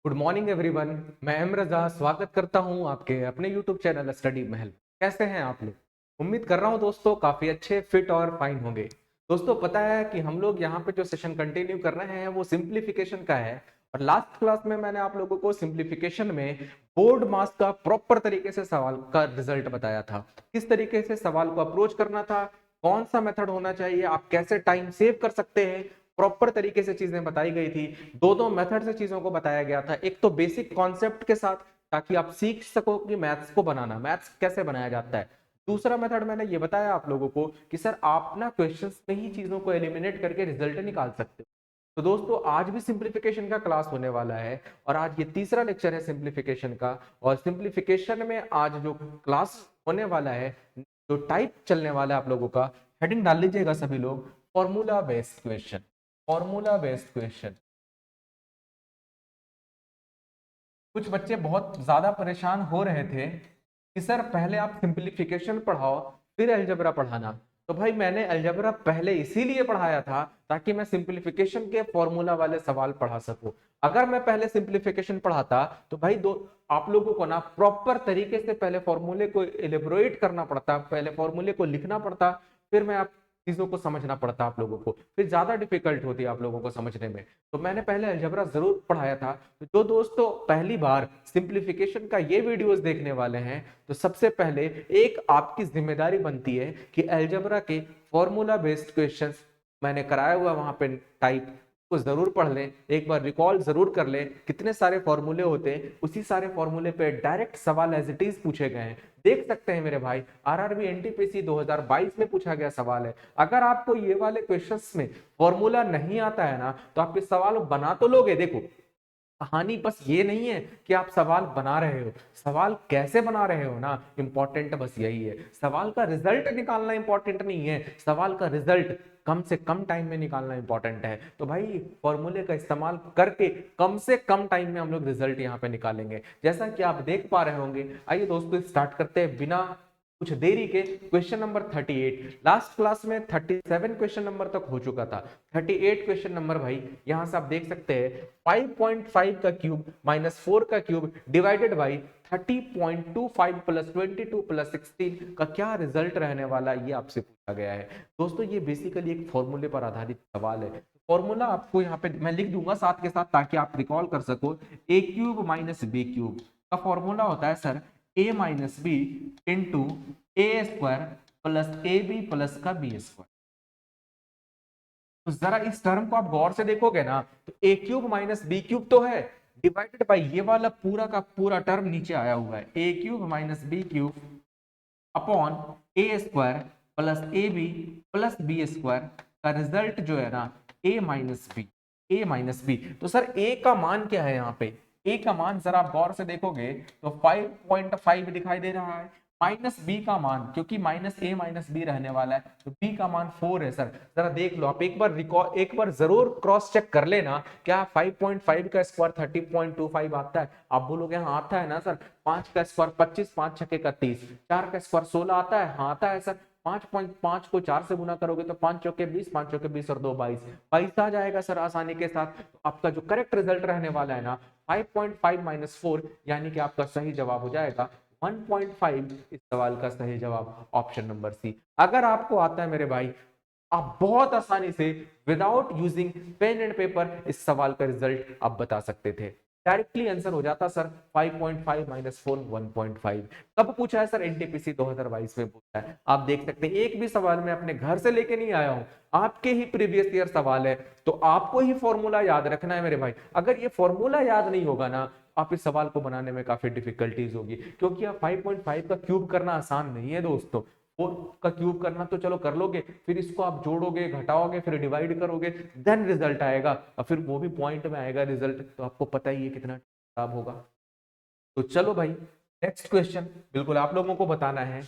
Good morning everyone. मैं M रजा स्वागत करता हूं आपके अपने यूट्यूब चैनल स्टडी महल। कैसे हैं आप लोग? उम्मीद कर रहा हूं दोस्तों काफी अच्छे फिट और फाइन होंगे। दोस्तों पता है कि हम लोग यहाँ पे जो सेशन कंटिन्यू कर रहे हैं वो सिंप्लीफिकेशन का है। और लास्ट क्लास में मैंने आप लोगों को सिंप्लीफिकेशन में बोर्ड मास का प्रॉपर तरीके से सवाल का रिजल्ट बताया था, किस तरीके से सवाल को अप्रोच करना था, कौन सा मेथड होना चाहिए, आप कैसे टाइम सेव कर सकते हैं। प्रॉपर तरीके से चीजें बताई गई थी। दो मेथड से चीजों को बताया गया था, एक तो बेसिक कॉन्सेप्ट के साथ ताकि आप सीख सको कि मैथ्स को बनाना, मैथ्स कैसे बनाया जाता है। दूसरा मेथड मैंने ये बताया आप लोगों को कि सर आप ना क्वेश्चंस में ही चीजों को एलिमिनेट करके रिजल्ट निकाल सकते हो। तो दोस्तों आज भी सिंप्लीफिकेशन का क्लास होने वाला है और आज ये तीसरा लेक्चर है सिंप्लीफिकेशन का। और सिंप्लीफिकेशन में आज जो क्लास होने वाला है, जो टाइप चलने वाला है आप लोगों का, हेडिंग डाल लीजिएगा सभी लोग, formula based question. Formula based question. कुछ बच्चे बहुत ज्यादा परेशान हो रहे थे कि सर पहले आप सिंप्लीफिकेशन पढ़ाओ फिर अलजेब्रा पढ़ाना। तो भाई मैंने अलजेब्रा पहले इसीलिए पढ़ाया था ताकि मैं सिंप्लीफिकेशन के फॉर्मूला वाले सवाल पढ़ा सकूं। अगर मैं पहले सिंप्लीफिकेशन पढ़ाता तो भाई दो आप लोगों को ना प्रॉपर तरीके से पहले फॉर्मूले को एलिब्रेट करना पड़ता, पहले फॉर्मूले को लिखना पड़ता, फिर मैं आप चीजों को समझना पड़ता आप लोगों को, फिर ज्यादा डिफिकल्ट होती है आप लोगों को समझने में। तो मैंने पहले अलजेब्रा जरूर पढ़ाया था। तो जो दोस्तों पहली बार सिंप्लीफिकेशन का ये वीडियोस देखने वाले हैं, तो सबसे पहले एक आपकी जिम्मेदारी बनती है कि अलजेब्रा के फॉर्मूला बेस्ड क्वेश्चंस मैंने कराया हुआ वहां पे टाइप को जरूर पढ़ लें, एक बार रिकॉल जरूर कर लें कितने सारे फॉर्मूले होते हैं। उसी सारे फॉर्मूले पे डायरेक्ट सवाल एज इट इज पूछे गए हैं, देख सकते हैं मेरे भाई। आरआरबी एनटीपीसी 2022 में पूछा गया सवाल है। अगर आपको ये वाले क्वेश्चंस में फॉर्मूला नहीं आता है ना, तो आप ये सवाल बना तो लोगे। देखो कहानी बस ये नहीं है कि आप सवाल बना रहे हो, सवाल कैसे बना रहे हो ना, इंपॉर्टेंट बस यही है। सवाल का रिजल्ट निकालना इंपॉर्टेंट नहीं है, सवाल का रिजल्ट कम से कम टाइम में निकालना इंपॉर्टेंट है। तो भाई फॉर्मूले का इस्तेमाल करके कम से कम टाइम में हम लोग रिजल्ट यहाँ पे निकालेंगे, जैसा कि आप देख पा रहे होंगे। आइए दोस्तों स्टार्ट करते हैं बिना कुछ देरी के। क्वेश्चन नंबर 38, लास्ट क्लास में 37 क्वेश्चन नंबर तक हो चुका था। 38 क्वेश्चन नंबर भाई यहां से आप देख सकते हैं 5.5 का क्यूब माइनस 4 का cube divided by 30.25 plus 22 plus 16 का क्या रिजल्ट रहने वाला ये आपसे पूछा गया है। दोस्तों ये बेसिकली एक फॉर्मूले पर आधारित सवाल है। फॉर्मूला आपको यहाँ पे मैं लिख दूंगा साथ के साथ ताकि आप रिकॉल कर सको। A cube minus B cube का फॉर्मूला होता है sir a minus b into A square plus A B plus का बी स्क्वायर। तो जरा इस टर्म को आप गौर से देखोगे ना, तो a cube minus B cube तो है, डिवाइडेड बाई ये वाला पूरा का पूरा टर्म नीचे आया हुआ है, ए cube minus B cube upon A square plus A B plus B square का रिजल्ट जो है ना A minus B. A minus B तो सर ए का मान क्या है यहाँ पे? ए का मान जरा आप गौर से देखोगे तो 5.5 दिखाई दे रहा है, माइनस बी का मान, क्योंकि माइनस ए माइनस बी रहने वाला है तो बी का मान 4 है सर। जरा देख लो आप एक बार रिकॉर्ड, एक बार जरूर क्रॉस चेक कर लेना, क्या 5.5 का स्क्वायर 30.25 आता है? आप बोलोगे हाँ आता है ना सर। 5 का स्क्वायर 25, 5 छक्के का 30, 4 का स्क्वायर 16 आता है, हाँ आता है सर। 5.5 को 4 से गुना करोगे तो 5 चौके 20, 5 चौके 20 और 2 22, 22 आ जाएगा सर आसानी के साथ। तो आपका जो करेक्ट रिजल्ट रहने वाला है ना 5.5 माइनस 4, यानी कि आपका सही जवाब हो जाएगा 1.5। इस सवाल का सही जवाब ऑप्शन नंबर सी। अगर आपको आता है मेरे भाई, आप बहुत आसानी से without using pen and paper इस सवाल का रिजल्ट आप बता सकते थे। डायरेक्टली आंसर हो जाता सर 5.5 माइनस 4 1.5। कब पूछा है सर? एनटीपीसी 2022 में पूछा है। आप देख सकते हैं एक भी सवाल मैं अपने घर से लेके नहीं आया हूं, आपके ही प्रीवियस ईयर सवाल है। तो आपको ही फॉर्मूला याद रखना है मेरे भाई। अगर ये फॉर्मूला याद नहीं होगा ना, आप इस सवाल को बनाने में काफी डिफिकल्टीज होगी, क्योंकि आप 5.5 का क्यूब करना आसान नहीं है दोस्तों। 4 का क्यूब करना तो चलो कर लोगे, फिर इसको आप जोड़ोगे घटाओगे फिर डिवाइड करोगे, देन रिजल्ट आएगा और फिर वो भी पॉइंट में आएगा रिजल्ट, तो आपको पता ही है कितना खराब होगा। तो चलो भाई नेक्स्ट क्वेश्चन बिल्कुल आप लोगों को बताना है।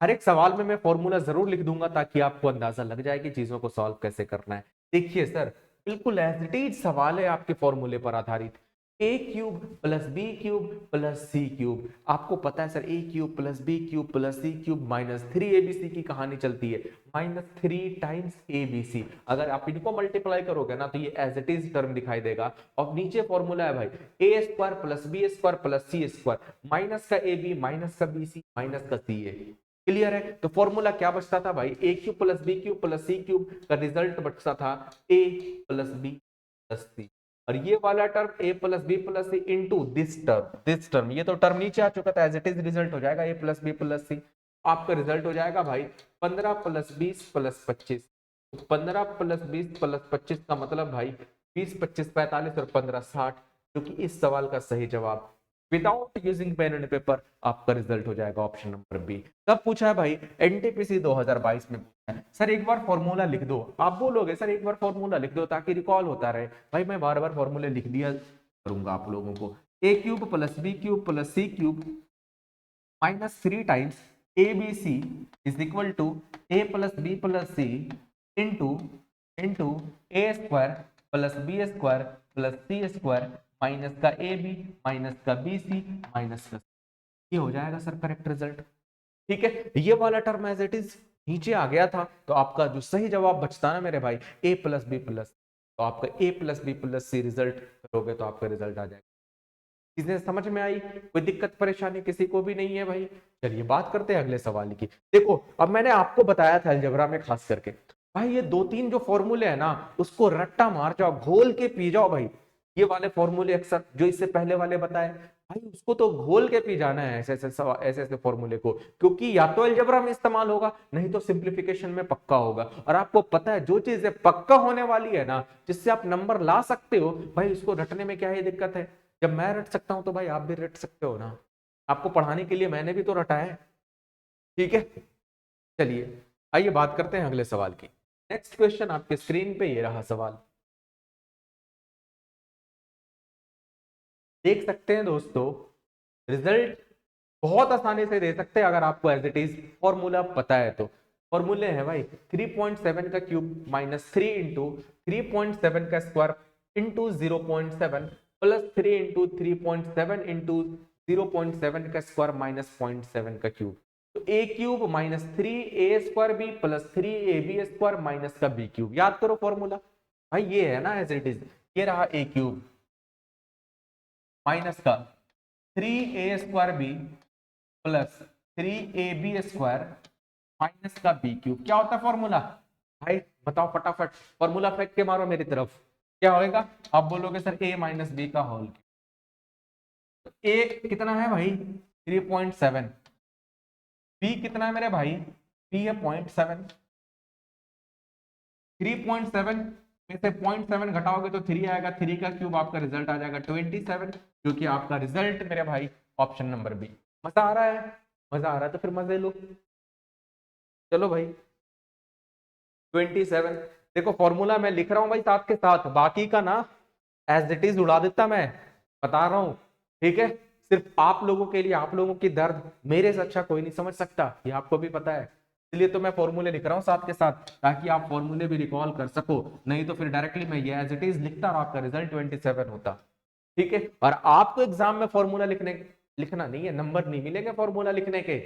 हर एक सवाल में मैं फॉर्मूला जरूर लिख दूंगा ताकि आपको अंदाजा लग जाए कि चीजों को सॉल्व कैसे करना है। देखिए सर बिल्कुल एज इट इज सवाल है आपके फॉर्मूले पर आधारित। A cube plus B cube plus C cube. आपको पता है sir A cube plus B cube plus C cube minus 3abc की कहानी चलती है, -3 टाइम्स abc। अगर आप इनको मल्टीप्लाई करोगे ना तो ये एज इट इज टर्म दिखाई देगा। और नीचे फॉर्मूला है भाई A square plus B square plus C square, minus का ए बी माइनस का बी सी माइनस का सी ए। क्लियर है? तो फॉर्मूला क्या बचता था भाई, A cube plus B cube plus C cube का रिजल्ट बचता था A plus B plus C. और ये वाला term a plus B plus C into this term, ये तो टर्म नीचे आ चुका था, एज इट इज रिजल्ट हो जाएगा a प्लस बी प्लस सी। आपका रिजल्ट हो जाएगा भाई 15 प्लस 20 प्लस 25। 15 प्लस 20 प्लस 25 का मतलब भाई 20 25 45 और 15 60, जो कि इस सवाल का सही जवाब without using pen and paper आपका रिजल्ट हो जाएगा ऑप्शन नंबर बी। कब पूछा है भाई, एनटीपीसी 2022 में पूछा है। सर एक बार फॉर्मूला लिख दो, आप बोलोगे सर एक बार फॉर्मूला लिख दो ताकि रिकॉल होता रहे। भाई मैं बार बार फॉर्मूले लिख दिया करूंगा आप लोगों को। A cube plus B cube plus C cube minus 3 times A B C is equal to A plus B plus C into into A square plus B square plus C square minus का A B minus का B C minus का, ये हो जाएगा sir correct result. ठीक है, ये वाला टर्म एज इट इज नीचे आ गया था, तो आपका जो सही जवाब बचता ना मेरे भाई ए प्लस बी प्लस, तो आपका ए प्लस बी प्लस सी रिजल्ट करोगे तो आपका रिजल्ट आ जाएगा। चीजें समझ में आई? कोई दिक्कत परेशानी किसी को भी नहीं है भाई? चलिए बात करते हैं अगले सवाल की। देखो अब मैंने आपको बताया था अलजेब्रा में खास करके भाई ये 2-3 जो फॉर्मूले है ना उसको रट्टा मार जाओ, घोल के पी जाओ भाई। ये वाले फॉर्मूले अक्सर जो इससे पहले वाले बताए भाई उसको तो घोल के पी जाना है ऐसे ऐसे फॉर्मूले को, क्योंकि या तो अलजेब्रा में इस्तेमाल होगा नहीं तो सिंप्लीफिकेशन में पक्का होगा। और आपको पता है जो चीजें पक्का होने वाली है ना जिससे आप नंबर ला सकते हो भाई उसको रटने में क्या ही दिक्कत है। जब मैं रट सकता हूं तो भाई आप भी रट सकते हो ना, आपको पढ़ाने के लिए मैंने भी तो रटा है। ठीक है, चलिए आइए बात करते हैं अगले सवाल की। नेक्स्ट क्वेश्चन आपके स्क्रीन पे ये रहा सवाल, देख सकते हैं दोस्तों। रिजल्ट बहुत आसानी से दे सकते हैं अगर आपको एज इट इज फॉर्मूला पता है तो। फॉर्मूले है भाई 3.7 का क्यूब माइनस 3 इंटू 3.7 का square into 0.7 plus 3 into 3.7 into 0.7 का स्क्वायर माइनस 0.7 का क्यूब। तो a cube minus 3 a square b plus 3 ab square minus का बी क्यूब। याद करो फॉर्मूला भाई ये है ना एज इट इज, ये रहा ए क्यूब माइनस का 3a square b plus 3ab square minus का बी क्यूब। क्या होता है फॉर्मूला भाई बताओ फटाफट, फॉर्मूला फेंक के मारो मेरी तरफ। क्या होएगा? आप बोलोगे सर a माइनस बी का होल। a कितना है भाई 3.7, b कितना है मेरे भाई b है 0.7, 3.7 में से 0.7 घटाओगे तो 3 आएगा, 3 का क्यूब आपका रिजल्ट आ जाएगा 27, जो कि आपका रिजल्ट मेरे भाई ऑप्शन नंबर बी। मजा आ रहा है? मजा आ रहा है तो फिर मजे लो। चलो भाई 27, देखो फॉर्मूला मैं लिख रहा हूं भाई साथ के साथ, बाकी का ना एज इट इज उड़ा देता, मैं बता रहा हूं। ठीक है, सिर्फ आप लोगों के लिए, आप लोगों की दर्द मेरे से अच्छा कोई नहीं समझ सकता, ये आपको भी पता है। इसलिए तो मैं फॉर्मूले लिख रहा हूँ साथ के साथ ताकि आप फॉर्मूले भी रिकॉल कर सको, नहीं तो फिर डायरेक्टली मैं ये एज इट इज लिखता और आपका रिजल्ट 27 होता। ठीक है, और आपको एग्जाम में फॉर्मूला लिखना नहीं है, नंबर नहीं मिलेंगे फॉर्मूला लिखने के,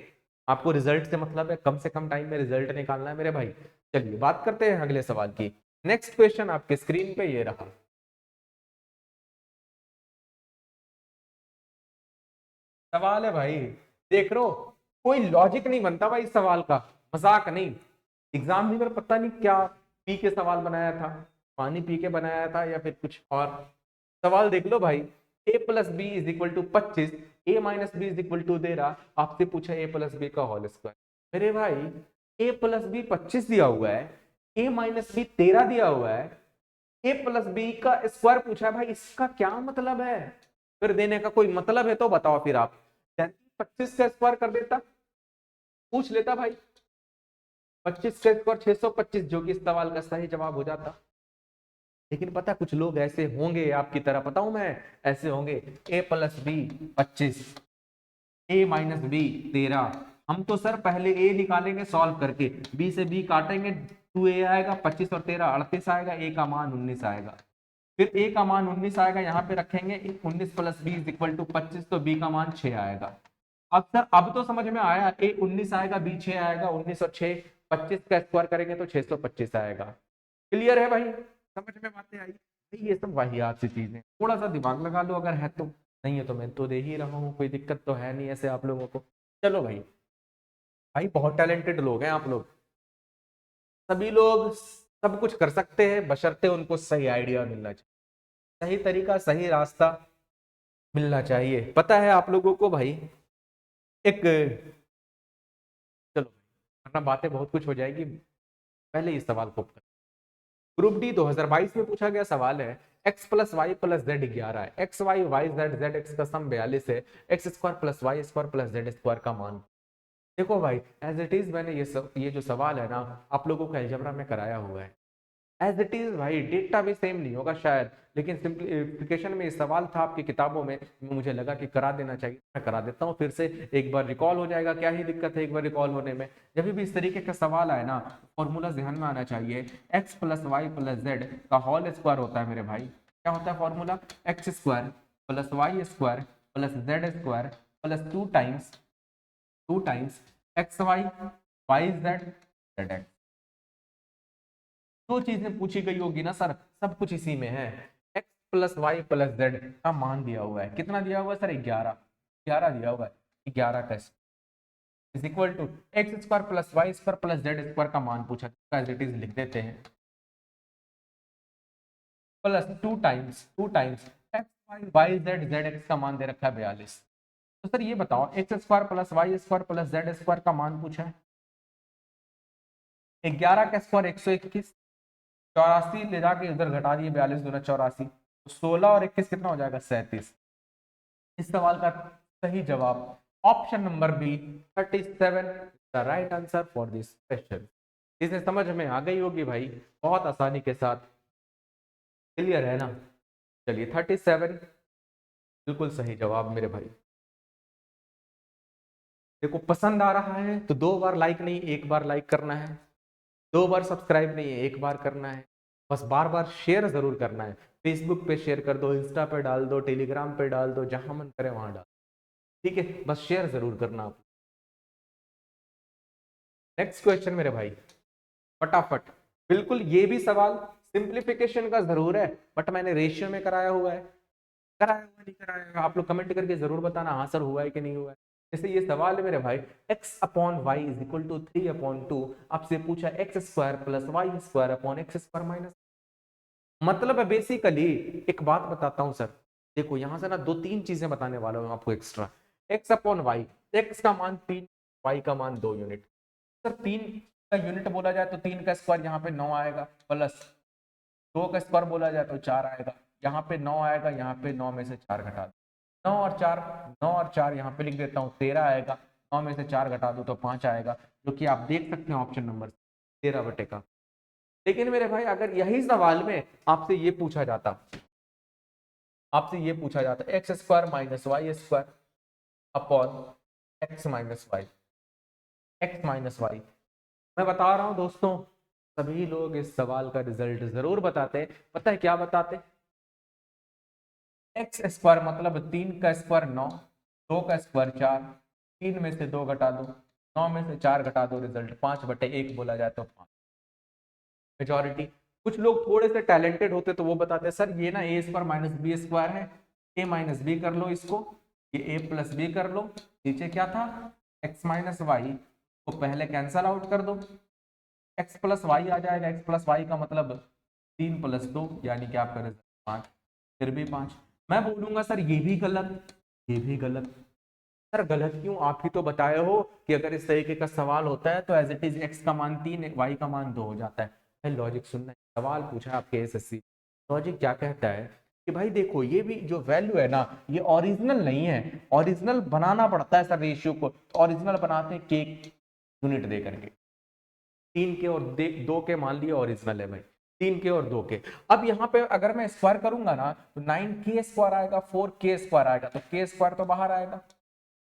आपको रिजल्ट से मतलब है, कम से कम टाइम में रिजल्ट निकालना है मेरे भाई। चलिए बात करते हैं अगले सवाल की। नेक्स्ट क्वेश्चन आपके स्क्रीन पे ये रहा सवाल है भाई, देख रो कोई लॉजिक नहीं बनता भाई इस सवाल का, मजाक नहीं। एग्जाम में पता नहीं क्या पी के सवाल बनाया था, पानी पी के बनाया था या फिर कुछ और। सवाल देख लो भाई, a plus b is equal to 25, a minus b is equal to दे रहा, आपसे पूछा a प्लस बी का होल स्क्वायर। मेरे भाई a प्लस बी 25 दिया हुआ है, a माइनस बी 13 दिया हुआ है, a प्लस बी का स्क्वायर पूछा है भाई, इसका क्या मतलब है? फिर देने का कोई मतलब है तो बताओ फिर आप। 25 से स्क्वायर कर देता, पूछ लेता भाई 25 से स्क्वायर 625, जो कि इस सवाल का सही जवाब हो जाता। लेकिन पता कुछ लोग ऐसे होंगे आपकी तरह, बताऊं मैं, ऐसे होंगे a plus b 25, a minus b 13, हम तो सर पहले a निकालेंगे सॉल्व करके, b से b काटेंगे 2a आएगा, 25 और 13 38 आएगा, a का मान 19 आएगा। फिर a का मान 19 आएगा, यहाँ पे रखेंगे 19 plus b is equal to 25, तो b का मान 6 आएगा। अब सर अब तो समझ में आया, a 19 आएगा, b 6 आएगा, 19 और 6 25 का स्क्वायर करेंगे तो 625 आएगा। क्लियर है भाई, समझ में बातें आई? ये सब वाहियात सी चीजें, थोड़ा सा दिमाग लगा लो अगर है तो, नहीं है तो मैं तो दे ही रहा हूँ, कोई दिक्कत तो है नहीं ऐसे आप लोगों को। चलो भाई, भाई बहुत टैलेंटेड लोग हैं आप लोग, सभी लोग सब कुछ कर सकते हैं बशर्ते उनको सही आइडिया मिलना चाहिए, सही तरीका सही रास्ता मिलना चाहिए। पता है आप लोगों को भाई, एक, चलो वरना बातें बहुत कुछ हो जाएगी, पहले इस सवाल को कर। ग्रुप डी 2022 में पूछा गया सवाल है, x plus y plus z 11 है, x y y z z x का सम 42 है, x square plus y square plus z square का मान। देखो भाई एज इट इज मैंने ये जो सवाल है ना आप लोगों को अलजेब्रा में कराया हुआ है, एज इट इज भाई, डेटा भी सेम नहीं होगा शायद, लेकिन सिंप्लीफिकेशन में ये सवाल था आपकी किताबों में, मुझे लगा कि करा देना चाहिए, मैं करा देता हूँ फिर से, एक बार रिकॉल हो जाएगा, क्या ही दिक्कत है एक बार रिकॉल होने में। जब भी इस तरीके का सवाल आए ना, फॉर्मूला ध्यान में आना चाहिए, x plus y plus z का होल स्क्वायर होता है मेरे भाई, क्या होता है formula, x square plus y square plus z square plus two times x y y z z x. दो चीजें पूछी गई होगी ना सर, सब कुछ इसी में है, x plus y plus z का मान दिया हुआ है, कितना दिया हुआ है सर, 11 11 दिया हुआ है, 11 का is equal to x square plus y square plus z square का मान पूछा, एज इट इज लिख देते हैं, plus two times x y y z z x का मान दे रखा है 42। तो सर ये बताओ x square plus y square plus z square का मान पूछा है, 11 का स्क्वायर 121, 84 ले जाके उधर घटा दिए, 42 दूना 84, तो 16 और 21 कितना हो जाएगा, 37। इस सवाल का सही जवाब option number b 37 the right answer for this question. इसे समझ में आ गई होगी भाई बहुत आसानी के साथ, क्लियर है ना? चलिए 37 बिल्कुल सही जवाब मेरे भाई। देखो पसंद आ रहा है तो 2 बार लाइक नहीं 1 बार लाइक करना है, 2 बार सब्सक्राइब नहीं है 1 बार करना है, बस बार बार शेयर जरूर करना है, फेसबुक पे शेयर कर दो, इंस्टा पे डाल दो, टेलीग्राम पे डाल दो, जहां मन करे वहां डाल, ठीक है, बस शेयर जरूर करना आप। नेक्स्ट क्वेश्चन मेरे भाई, फटाफट, बिल्कुल ये भी सवाल सिंप्लीफिकेशन का जरूर है, बट मैंने रेशियो में कराया हुआ है, कराया हुआ नहीं कराया हुआ आप लोग कमेंट करके जरूर बताना हाँ सर हुआ है कि नहीं हुआ है। जैसे ये सवाल है मेरे भाई, x upon y is equal to 3/2, आपसे पूछा x square plus y square upon x square minus, मतलब है बेसिकली, एक बात बताता हूं सर, देखो यहां से ना 2-3 चीजें बताने वाला हूं आपको extra, x upon y, x का मान 3, वाई का मान 2 यूनिट, सर 3 का यूनिट बोला जाए तो 3 का स्क्वायर यहाँ पे 9 आएगा, प्लस 2 का स्क्वायर बोला जाए तो 4 आएगा, यहाँ पे 9 आएगा, यहाँ पे 9 में से 4 घटा दो, 9 और 4 यहाँ पे लिख देता हूँ 13 आएगा, 9 में से 4 घटा दो तो 5 आएगा, जो कि आप देख सकते हैं ऑप्शन नंबर 13 का। लेकिन मेरे भाई अगर यही सवाल में आपसे ये पूछा जाता x square minus y square upon x minus y, मैं बता रहा हूं दोस्तों, सभी लोग इस सवाल का रिजल्ट जरूर बताते हैं, पता है क्या बताते, एक्स स्क्वायर मतलब 3 का स्क्वायर 9, 2 का स्क्वायर 4, 3 में से 2 घटा दो, 9 में से 4 घटा दो, रिजल्ट 5/1 बोला जाए तो 5, मेजॉरिटी। कुछ लोग थोड़े से टैलेंटेड होते तो वो बताते सर ये ना ए स्क्वायर माइनस बी स्क्वायर है, ए माइनस बी कर लो इसको, ये ए प्लस बी कर लो, नीचे क्या था एक्स माइनस वाई को पहले कैंसल आउट कर दो, एक्स प्लस वाई आ जाएगा, एक्स प्लस वाई का मतलब 3 + 2 यानी कि आपका रिजल्ट 5, फिर भी 5। मैं बोलूंगा सर ये भी गलत, ये भी गलत, सर गलत क्यों, आप ही तो बताए हो कि अगर इस तरीके का सवाल होता है तो एज इट इज एक्स का मान 3 वाई का मान 2 हो जाता है। लॉजिक सुनना है, सवाल पूछा है आपके एसएससी, लॉजिक क्या कहता है कि भाई देखो ये भी जो वैल्यू है ना ये ओरिजिनल नहीं है, ओरिजिनल बनाना पड़ता है सर रेशियो को, तो ओरिजिनल बनाते हैं के यूनिट दे करके, 3 के और 2 के मान लिए ओरिजिनल है भाई, 3 के और 2 के। अब यहाँ पे अगर मैं स्क्वायर करूंगा ना तो 9k स्क्वायर आएगा, 4k स्क्वायर आएगा, तो k स्क्वायर तो बाहर आएगा,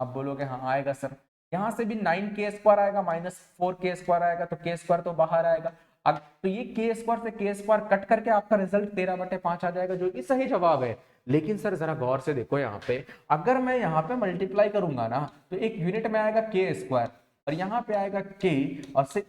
अब बोलोगे हाँ आएगा सर, यहाँ से भी 9k स्क्वायर आएगा माइनस 4k स्क्वायर आएगा, तो k स्क्वायर तो बाहर आएगा। अब तो ये के स्क्वायर से के स्क्वायर कट करके आपका रिजल्ट 13/5 आ जाएगा, जो कि सही जवाब है। लेकिन सर जरा गौर से देखो यहाँ पे, अगर मैं यहाँ पे मल्टीप्लाई करूंगा ना तो एक यूनिट में आएगा के स्क्वायर और यहाँ पे आएगा के, और से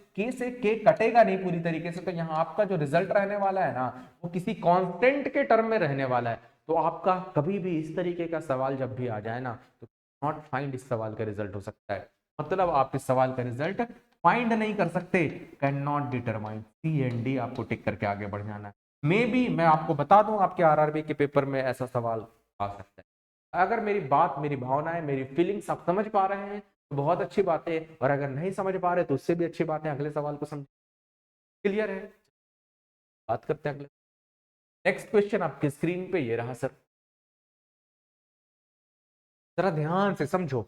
के कटेगा नहीं पूरी तरीके से, तो यहाँ आपका जो रिजल्ट रहने वाला है ना वो किसी कांस्टेंट के टर्म में रहने वाला है। तो आपका कभी भी इस तरीके का सवाल जब भी आ जाए ना तो नॉट फाइंड इस सवाल का रिजल्ट हो सकता है, मतलब आप इस सवाल का रिजल्ट फाइंड नहीं कर सकते, can not determine. C and d आपको टिक करके आगे बढ़ जाना है। मे बी मैं आपको बता दूं आपके आरआरबी के पेपर में ऐसा सवाल आ सकता है। अगर मेरी बात, मेरी भावनाएं, मेरी फीलिंग्स आप समझ पा रहे हैं तो बहुत अच्छी बात है, और अगर नहीं समझ पा रहे तो उससे भी अच्छी बात है, अगले सवाल को समझ। क्लियर है? बात करते हैं अगले। नेक्स्ट क्वेश्चन आपके स्क्रीन पे ये रहा सर, जरा ध्यान से समझो।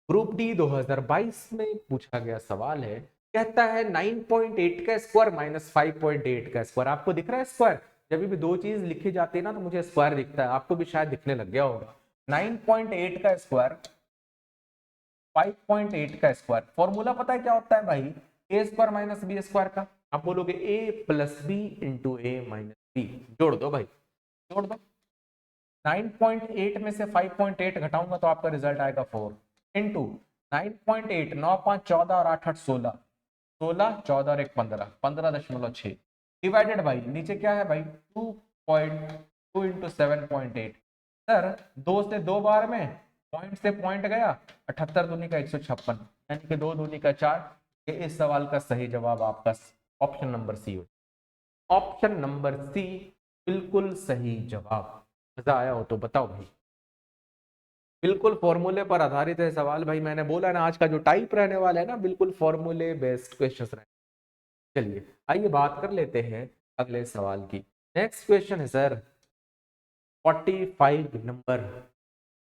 ग्रुप डी 2022 में पूछा गया सवाल है, कहता है 9.8 का स्क्वायर माइनस 5.8 का स्क्वायर। आपको दिख रहा है स्क्वायर? जब भी दो चीज लिखी जाती है ना तो मुझे स्क्वायर दिखता है, आपको भी शायद दिखने लग गया होगा। 9.8 का स्क्वायर, 5.8 का स्क्वायर, फॉर्मूला पता है क्या होता है भाई? A square minus b square का। आप बोलोगे ए प्लस बी इंटू ए माइनस बी, जोड़ दो भाई, जोड़ दो। 9.8 में से 5.8 घटाऊंगा तो आपका रिजल्ट आएगा 4 इंटू 9.8, 9 5 14 और 8 8 16, 16 14 और 1 15, 15.6 डिवाइडेड बाई नीचे क्या है भाई 2.2 इंटू 7.8। सर दो से दो बार में पॉइंट से पॉइंट गया, 78 दूनी का 156, यानी कि 2 दूनी का 4। ये इस सवाल का सही जवाब आपका ऑप्शन नंबर सी हो। ऑप्शन नंबर सी बिल्कुल सही जवाब। मजा आया हो तो बताओ भाई। बिल्कुल फॉर्मूले पर आधारित है सवाल भाई, मैंने बोला ना आज का जो टाइप रहने वाला है ना बिल्कुल फॉर्मूले बेस्ड क्वेश्चंस रहे। चलिए आइए बात कर लेते हैं अगले सवाल की। नेक्स्ट क्वेश्चन है सर 45 नंबर।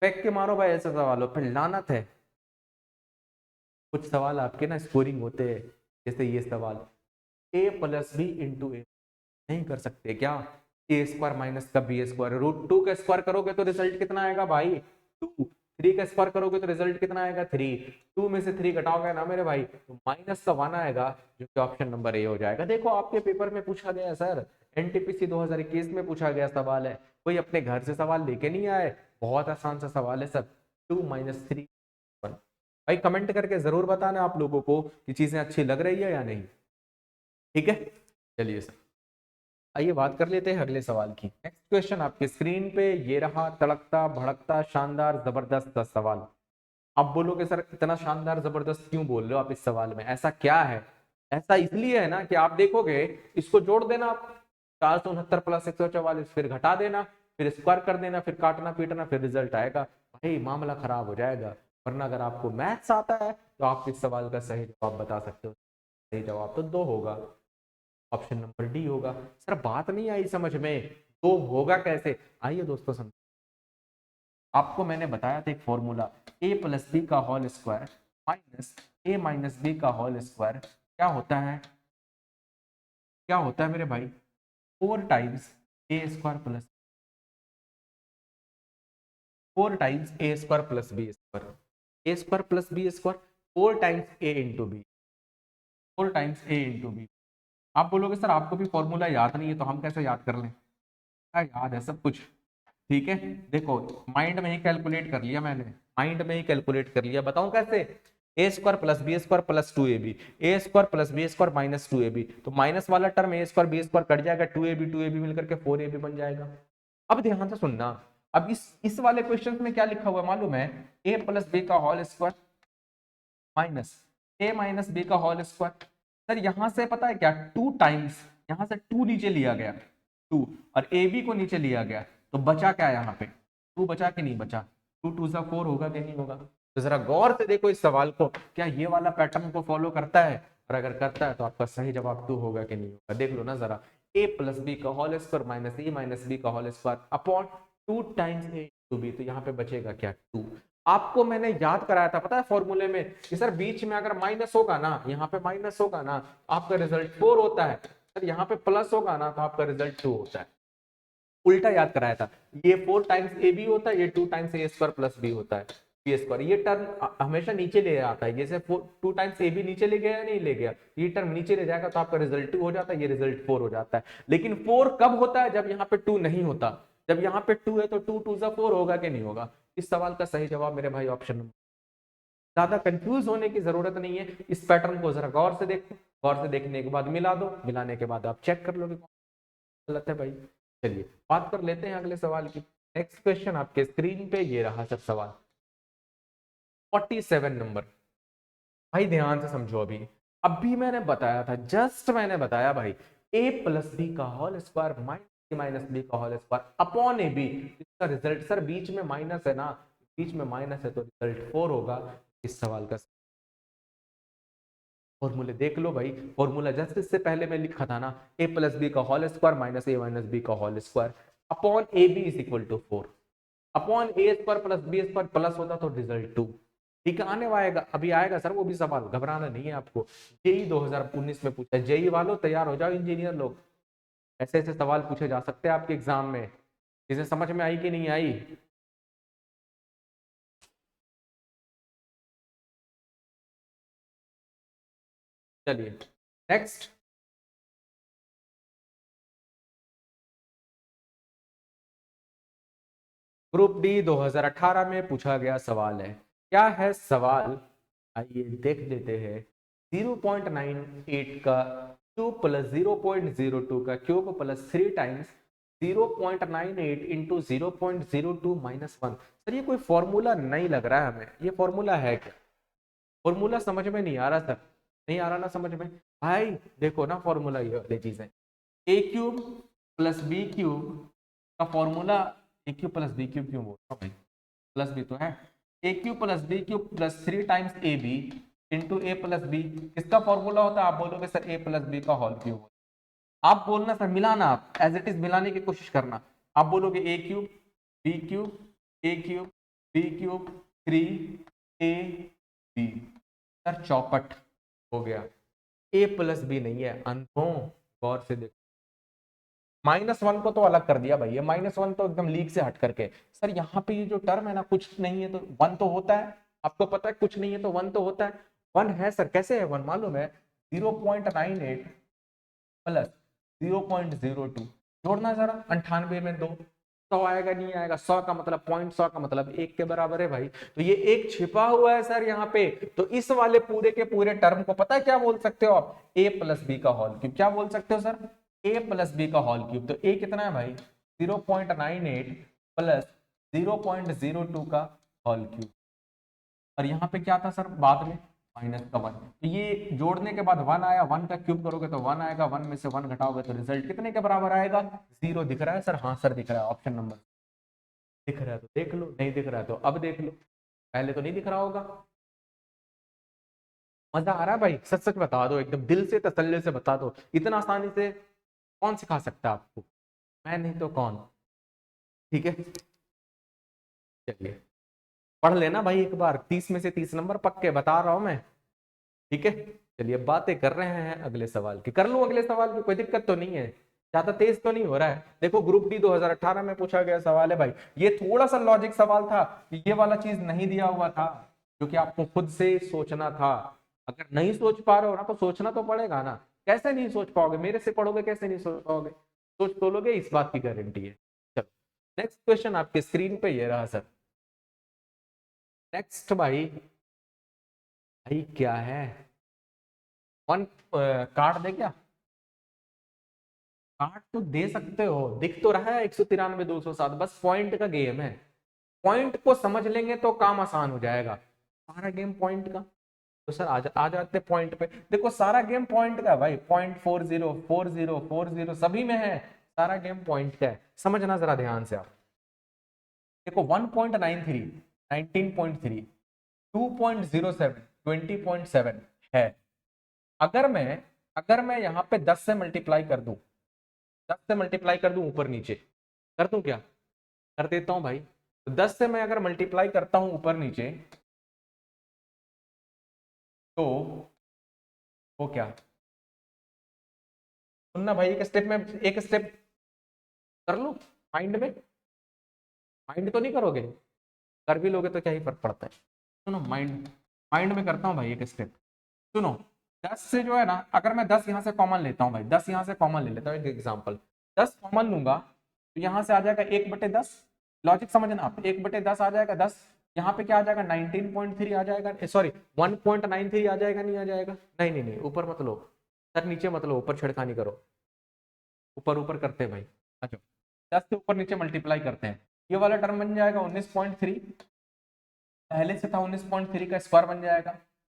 फेंक के मारो भाई ऐसे सवालों पर, लानत है। कुछ सवाल आपके ना स्कोरिंग होते हैं, जैसे ये सवाल ए प्लस बी इंटू ए नहीं कर सकते क्या? ए स्क्वायर माइनस का बी स्क्वायर, रूट 2 का स्क्वायर करोगे तो रिजल्ट कितना आएगा भाई 2, 3 का स्क्वायर करोगे तो रिजल्ट कितना आएगा 3, 2 में से 3 घटाओगे ना मेरे भाई तो माइनस का 1 आएगा, जो कि ऑप्शन नंबर ए हो जाएगा। देखो आपके पेपर में पूछा गया है सर, एनटीपीसी 2021 में पूछा गया सवाल है, कोई अपने घर से सवाल लेके नहीं आए, बहुत आसान सा सवाल है सर। 2 माइनस 3 1। भाई कमेंट करके जरूर बताना आप लोगों को कि चीजें अच्छी लग रही है या नहीं, ठीक है? चलिए सर आइए बात कर लेते हैं अगले सवाल की। नेक्स्ट क्वेश्चन आपके स्क्रीन पे ये रहा, तड़कता भड़कता शानदार जबरदस्त सवाल। आप बोलोगे सर इतना शानदार जबरदस्त क्यों बोल रहे हो आप इस सवाल में, ऐसा क्या है? ऐसा इसलिए है ना कि आप देखोगे इसको जोड़ देना आप, 469 प्लस 144, फिर घटा देना, फिर स्क्वायर कर देना, फिर काटना पीटना, फिर रिजल्ट आएगा। भाई मामला खराब हो जाएगा। वरना अगर आपको मैथ्स आता है तो आप इस सवाल का सही जवाब बता सकते हो। सही जवाब तो 2 होगा, ऑप्शन नंबर डी होगा। सर बात नहीं आई समझ में, तो होगा कैसे? आइए दोस्तों समझ। आपको मैंने बताया था एक फॉर्मूला, ए प्लस बी का whole square minus a minus b का होल स्क्वायर क्या होता है? क्या होता है मेरे भाई? 4 times a square plus 4 times a square plus B square, a square plus B square 4 times a into b, 4 times a into b. आप बोलोगे सर आपको भी फॉर्मूला याद नहीं है तो हम कैसे याद कर लें? याद है सब कुछ, ठीक है। देखो माइंड में ही कैलकुलेट कर लिया मैंने, माइंड में ही कैलकुलेट कर लिया, बताऊं कैसे? A square plus B square plus 2ab, a square plus B square minus 2ab, तो माइनस वाला term a square b square cut जाएगा, 2ab मिलकर के 4ab बन जाएगा। अब ध्यान से सुनना, अब इस वाले क्वेश्चन में क्या लिखा हुआ है मालूम है? ए प्लस बी का whole square minus a minus b का होल स्क्वायर। सर यहां से पता है क्या, 2 टाइम्स, यहां से 2 नीचे लिया गया 2, और ए बी को नीचे लिया गया, तो बचा क्या यहाँ पे? 2 बचा कि नहीं बचा? 2 2 सा 4 होगा कि नहीं होगा? तो जरा गौर से देखो इस सवाल को, क्या ये वाला पैटर्न को फॉलो करता है? और अगर करता है तो आपका सही जवाब 2 होगा कि नहीं होगा, देख लो ना जरा। ए प्लस बी का whole square minus a minus b का whole square upon 2 times a to b, तो यहाँ पे बचेगा क्या 2। आपको मैंने याद कराया था पता है फॉर्मूले में कि सर बीच में अगर माइनस होगा ना, यहाँ पे माइनस होगा ना आपका रिजल्ट 4 होता है, सर यहाँ पे प्लस होगा ना तो आपका रिजल्ट 2 होता है। उल्टा याद कराया था, ये 4 टाइम्स ए बी होता है, ये 2 times a square plus B होता है। बी स्क्वायर, ये टर्म हमेशा नीचे ले आता है, जैसे 2 टाइम्स ए बी नीचे ले गया या नहीं ले गया, ये टर्म नीचे ले जाएगा तो आपका रिजल्ट 2 हो जाता है, ये रिजल्ट 4 हो जाता है। लेकिन 4 कब होता है? जब यहाँ पे 2 नहीं होता। जब यहाँ पे 2 है तो 2 2 जा 4 होगा कि नहीं होगा? इस सवाल का सही जवाब मेरे भाई ऑप्शन नंबर। ज्यादा कंफ्यूज होने की जरूरत नहीं है, इस पैटर्न को जरा गौर से देखो, गौर से देखने के बाद मिला दो, मिलाने के बाद आप चेक कर लोगे गलत है भाई। चलिए बात कर लेते हैं अगले सवाल की। नेक्स्ट क्वेश्चन आपके स्क्रीन पे ये रहा सर सवाल 47 नंबर। भाई ध्यान से समझो, अभी मैंने बताया था, जस्ट मैंने बताया भाई, a प्लस बी का होल स्क्वायर माइनस बी का whole square upon a b, इसका रिजल्ट सर बीच में माइनस है ना, बीच में माइनस है तो रिजल्ट 4 होगा। इस सवाल का फॉर्मूले देख लो भाई, फॉर्मूला जस्ट इससे पहले मैं लिखा था ना, a प्लस बी का whole square minus a minus b का whole square upon a b is equal to 4 upon A square plus B square plus होता तो रिजल्ट 2। ठीक है, आने आएगा, अभी आएगा सर वो भी सवाल, घबराना नहीं है आपको। जेई 2019 में पूछा है, जेई वालों तैयार हो जाओ, इंजीनियर लोग, ऐसे ऐसे सवाल पूछे जा सकते हैं आपके एग्जाम में। इसे समझ में आई कि नहीं आई? चलिए नेक्स्ट। ग्रुप डी 2018 में पूछा गया सवाल है, क्या है सवाल? आइए देख लेते हैं। 0.98 का क्यूब प्लस 0.02 का cube plus 3 times 0.98 into 0.02 minus 1। Sir ये कोई फॉर्मूला नहीं लग रहा है हमें, ये फॉर्मूला है क्या? फॉर्मूला समझ में नहीं आ रहा सर, नहीं आ रहा ना समझ में भाई। देखो ना फॉर्मूला ये वाली चीज है, ए क्यूब प्लस बी क्यूब का formula, a cube plus B cube क्यों बोल रहा हूँ भाई, प्लस बी तो है, ए cube plus B cube plus 3 times A b into a plus b, इसका फॉर्मूला होता है, आप बोलोगे सर ए प्लस बी का होल क्यूब। आप बोलना सर मिलाना, आप एज इट इज मिलाने की कोशिश करना। आप बोलोगे a cube b cube a cube b cube 3 a b, sir चौपट हो गया। ए प्लस बी नहीं है अनहों, गौर से देखो, -1 को तो अलग कर दिया भाई, ये -1 तो एकदम लीग से हट करके। सर यहाँ पे ये जो टर्म है ना, कुछ नहीं है तो 1 तो होता है, आपको पता है कुछ नहीं है तो 1 तो होता है। 1 है सर, कैसे है 1 मालूम है? 0.98 प्लस 0.02, जोड़ना जरा, 98 में 2, 100 आएगा नहीं आएगा? 100 का मतलब पॉइंट, 100 का मतलब 1 के बराबर है भाई। तो ये एक छिपा हुआ है सर यहाँ पे। तो इस वाले पूरे के पूरे टर्म को पता है क्या बोल सकते हो आप? ए प्लस बी का होल क्यूब। क्या बोल सकते हो सर? ए प्लस बी का होल क्यूब। तो ए कितना है भाई? 0.98 प्लस 0.02 का होल क्यूब। और यहाँ पे क्या था सर बाद में? -1। तो ये जोड़ने के बाद 1 आया, 1 का क्यूब करोगे तो 1 आएगा, 1 में से 1 घटाओगे तो रिजल्ट कितने के बराबर आएगा? 0 दिख रहा है सर? हाँ सर दिख रहा है, ऑप्शन नंबर दिख रहा है तो देख लो, नहीं दिख रहा है तो अब देख लो, पहले तो नहीं दिख रहा होगा। मजा आ रहा है भाई? सच सच बता दो, एकदम दिल से तसल्ली से बता दो, इतना आसानी से कौन सिखा सकता है आपको? मैं नहीं तो कौन? ठीक है चलिए, पढ़ लेना भाई एक बार, 30 में से 30 नंबर पक्के बता रहा हूं मैं। ठीक है चलिए, बातें कर रहे हैं अगले सवाल की, कर लूं अगले सवाल की, कोई दिक्कत तो नहीं है, ज्यादा तेज तो नहीं हो रहा है। देखो ग्रुप डी 2018 में पूछा गया सवाल है भाई, ये थोड़ा सा लॉजिक सवाल था, ये वाला चीज नहीं दिया हुआ था, क्योंकि आपको खुद से सोचना था। अगर नहीं सोच पा रहे हो ना तो सोचना तो पड़ेगा ना, कैसे नहीं सोच पाओगे? मेरे से पढ़ोगे कैसे नहीं सोच पाओगे? सोच तो लोगे, इस बात की गारंटी है। चलो नेक्स्ट क्वेश्चन आपके स्क्रीन पे ये रहा सर। नेक्स्ट भाई, भाई क्या है? वन कार्ड दे क्या? कार्ड तो दे सकते हो, दिख तो रहा है 193 207, बस पॉइंट का गेम है। पॉइंट को समझ लेंगे तो काम आसान हो जाएगा, सारा गेम पॉइंट का। तो सर आ जाते पॉइंट पे, देखो सारा गेम पॉइंट का है भाई, 0.40 40 सभी में है, सारा गेम पॉइंट का है, समझना जरा ध्यान से आप। देखो 1.93 19.3 2.07 20.7 है। अगर मैं यहाँ पे 10 से मल्टीप्लाई कर दूं, 10 से मल्टीप्लाई कर दूं ऊपर नीचे, कर दूं क्या? कर देता हूं भाई। तो 10 से मैं अगर मल्टीप्लाई करता हूं ऊपर नीचे, तो वो क्या? सुनना भाई, एक स्टेप में, एक स्टेप कर लो माइंड में, माइंड तो नहीं करोगे? कर भी लोगे तो क्या ही फर्क पड़ता है। सुनो, माइंड माइंड में करता हूँ भाई एक स्टेप। सुनो, 10 से जो है ना, अगर मैं 10 यहाँ से कॉमन लेता हूँ भाई, 10 यहाँ से कॉमन ले लेता हूँ, एक एग्जाम्पल 10 कॉमन लूंगा तो यहाँ से आ जाएगा 1/10। लॉजिक समझना आप, 1/10 आ जाएगा 10, यहाँ पे क्या आ जाएगा 19.3 आ जाएगा, सॉरी 1.93 आ जाएगा, नहीं आ जाएगा, नहीं नहीं नहीं, ऊपर मत लो सर, नीचे मत लो, ऊपर छेड़खानी करो, ऊपर ऊपर करते हैं भाई। अच्छा, 10 से ऊपर नीचे मल्टीप्लाई करते हैं, ये वाला टर्म बन जाएगा 19.3, पहले से था 19.3 का स्क्वायर बन जाएगा,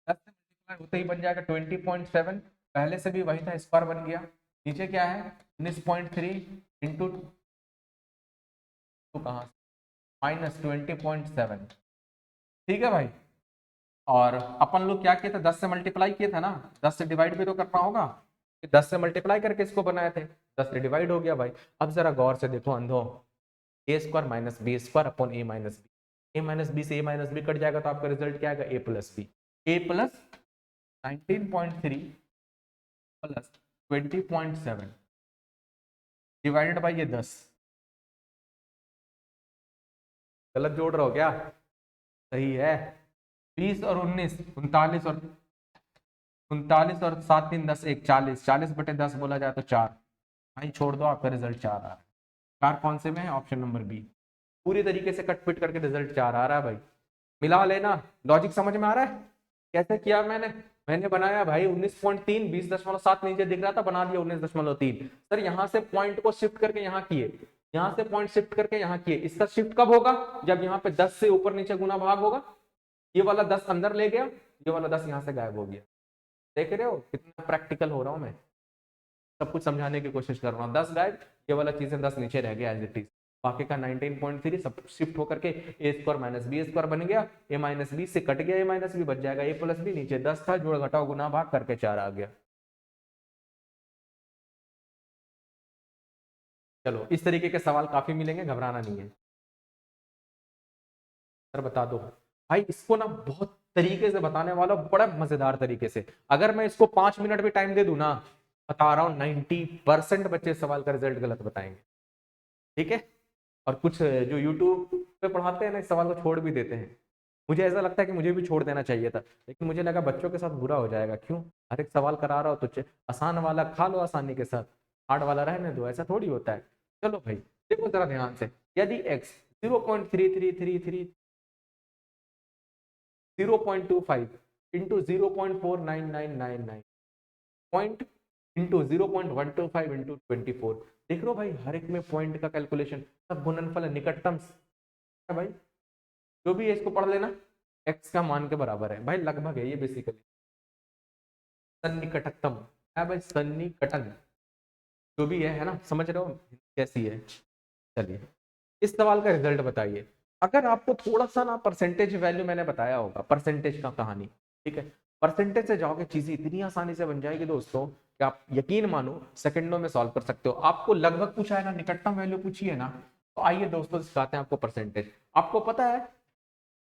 10 से मल्टीप्लाई होते ही बन जाएगा 20.7, पहले से भी वही था, स्क्वायर बन गया, नीचे क्या है 19.3 इंटू कहाँ -20.7, ठीक है भाई। और अपन लोग क्या किए थे, 10 से मल्टीप्लाई किए थे ना, 10 से डिवाइड भी तो करना होगा, 10 से मल्टीप्लाई करके इसको बनाए थे, 10 से डिवाइड हो गया भाई। अब जरा गौर से देखो अंधो, a square minus b square upon a minus B, A minus b से ए माइनस बी कट जाएगा तो आपका रिजल्ट क्या आएगा, a plus b, a plus 19.3 plus 20.7 divided by ये 10, गलत जोड़ रहे हो क्या, सही है, 20 और 19 39 और 7 3 10 1 40, 40/10 बोला जाए तो 4, भाई छोड़ दो, आपका रिजल्ट 4 आ रहा है। 4 कौन से में है, ऑप्शन नंबर बी, पूरी तरीके से कट पिट करके रिजल्ट 4 आ रहा है भाई। मिला लेना, लॉजिक समझ में आ रहा है कैसे किया मैंने, मैंने बनाया भाई 19.3, 20.7 नीचे दिख रहा था, बना दिया 19.3, सर यहाँ से पॉइंट को शिफ्ट करके यहाँ किए, यहाँ से पॉइंट शिफ्ट करके यहाँ किए, इसका शिफ्ट कब होगा, जब यहाँ पे 10 से ऊपर नीचे गुना भाग होगा, ये वाला 10 अंदर ले गया, ये वाला 10 यहाँ से गायब हो गया, देख रहे हो कितना प्रैक्टिकल हो रहा हूँ मैं, सब कुछ समझाने की कोशिश कर रहा हूँ, 10 गायब, ये वाला चीजें 10 नीचे रह गया एज इट इज, बाकी का 19.3 सब शिफ्ट होकर के ए स्क्वायर माइनस बी स्क्वायर बन गया, ए माइनस बी से कट गया, ए माइनस बी बच जाएगा, ए प्लस बी, नीचे 10 था, जोड़ घटाओ गुना भाग करके 4 आ गया। चलो, इस तरीके के सवाल काफी मिलेंगे, घबराना नहीं है। सर बता दो भाई, इसको ना बहुत तरीके से बताने वाला, बड़ा मजेदार तरीके से, अगर मैं इसको 5 मिनट भी टाइम दे दूं ना, बता रहा हूँ 90% बच्चे सवाल का रिजल्ट गलत बताएंगे, ठीक है। और कुछ जो यूट्यूब पे पढ़ाते हैं ना, इस सवाल को छोड़ भी देते हैं, मुझे ऐसा लगता है कि मुझे भी छोड़ देना चाहिए था, लेकिन मुझे लगा बच्चों के साथ बुरा हो जाएगा, क्यों, हर एक सवाल करा रहा हो तो आसान वाला खा लो आसानी के साथ, हार्ड वाला रहने दो, ऐसा थोड़ी होता है। चलो भाई देखो जरा ध्यान से, यदि x 0.3333 0.25 into 0.4999 point into 0.125 into 24, देख रहे हो भाई, हर एक में पॉइंट का कैलकुलेशन, सब गुणनफल निकटतम है भाई, जो भी है इसको पढ़ लेना, x का मान के बराबर है भाई, लगभग है ये बेसिकली, सन्निकटतम है भाई, सन्निकटन, जो भी है ना, समझ रहे हो कैसी है। चलिए, इस सवाल का रिजल्ट बताइए, अगर आपको थोड़ा सा ना परसेंटेज वैल्यू मैंने बताया होगा, परसेंटेज का कहानी, ठीक है, परसेंटेज से जाओगे चीजें इतनी आसानी से बन जाएगी दोस्तों कि आप यकीन मानो सेकंडों में सॉल्व कर सकते हो। आपको लगभग पूछा है ना, निकटतम वैल्यू पूछी है ना, तो आइए दोस्तों सिखाते हैं आपको परसेंटेज। आपको पता है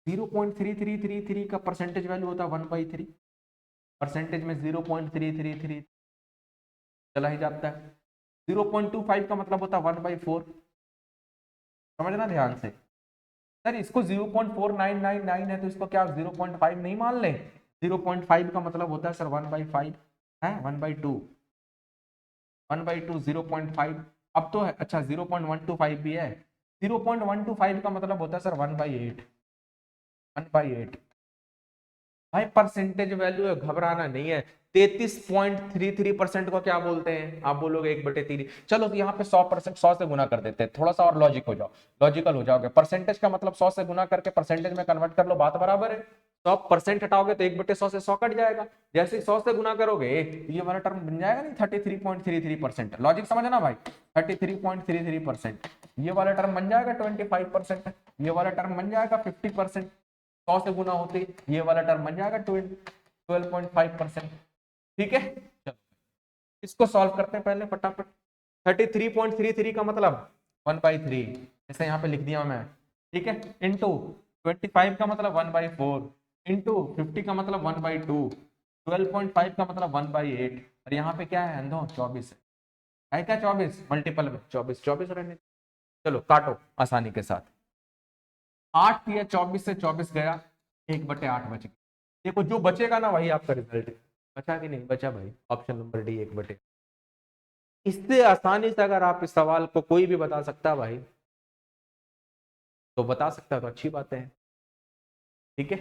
0.3333 का परसेंटेज वैल्यू होता है 1/3, परसेंटेज में 0.333 चला ही जाता है, 0.25 का मतलब होता है 1/4, समझना ध्यान से। सर इसको 0.4999 है तो इसको क्या 0.5 नहीं मान ले, 0.5 का मतलब होता है सर 1/5 है, 1/2, 1/2 0.5, अब तो है, अच्छा 0.125 भी है, 0.125 का मतलब होता है सर 1/8, 1/8 भाई, परसेंटेज वैल्यू है, घबराना नहीं है। 33.33% को क्या बोलते हैं, आप बोलोगे 1/3, चलो तो यहाँ पे 100%, 100 से गुना कर देते हैं, थोड़ा सा और लॉजिक हो जाओ, लॉजिकल हो जाओगे, परसेंटेज का मतलब 100 से गुना करके परसेंटेज में कन्वर्ट कर लो, बात बराबर है, 100% हटाओगे तो 1/100 से 100 कट जाएगा, जैसे 100 से गुना करोगे ये वाला टर्म बन जाएगा नहीं 33.33%, लॉजिक समझना भाई, 33.33%, ये वाला टर्म बन जाएगा 25%, ये वाला टर्म बन जाएगा 50%, 100 से गुना होते ये वाला टर्म बन जाएगा 12.5%, ठीक है। चलो इसको सॉल्व करते हैं पहले फटाफट, 33.33 का मतलब 1/3, जैसे यहाँ पे लिख दिया मैं, ठीक है, इंटू 25 का मतलब 1/4, इंटू 50 का मतलब 1/2, 12.5 का मतलब 1/8, और यहाँ पे क्या है अंधो 24 है क्या, 24 मल्टीपल में 24 रहने, चलो काटो आसानी के साथ, 8 दिया, 24 से 24 गया, 1/8 बच गया। देखो जो बचेगा ना वही आपका रिजल्ट है। बचा कि नहीं बचा भाई? Option number D 1/8। इससे आसानी से अगर आप इस सवाल को कोई भी बता सकता है भाई, तो बता सकता है तो अच्छी बात है, ठीक है।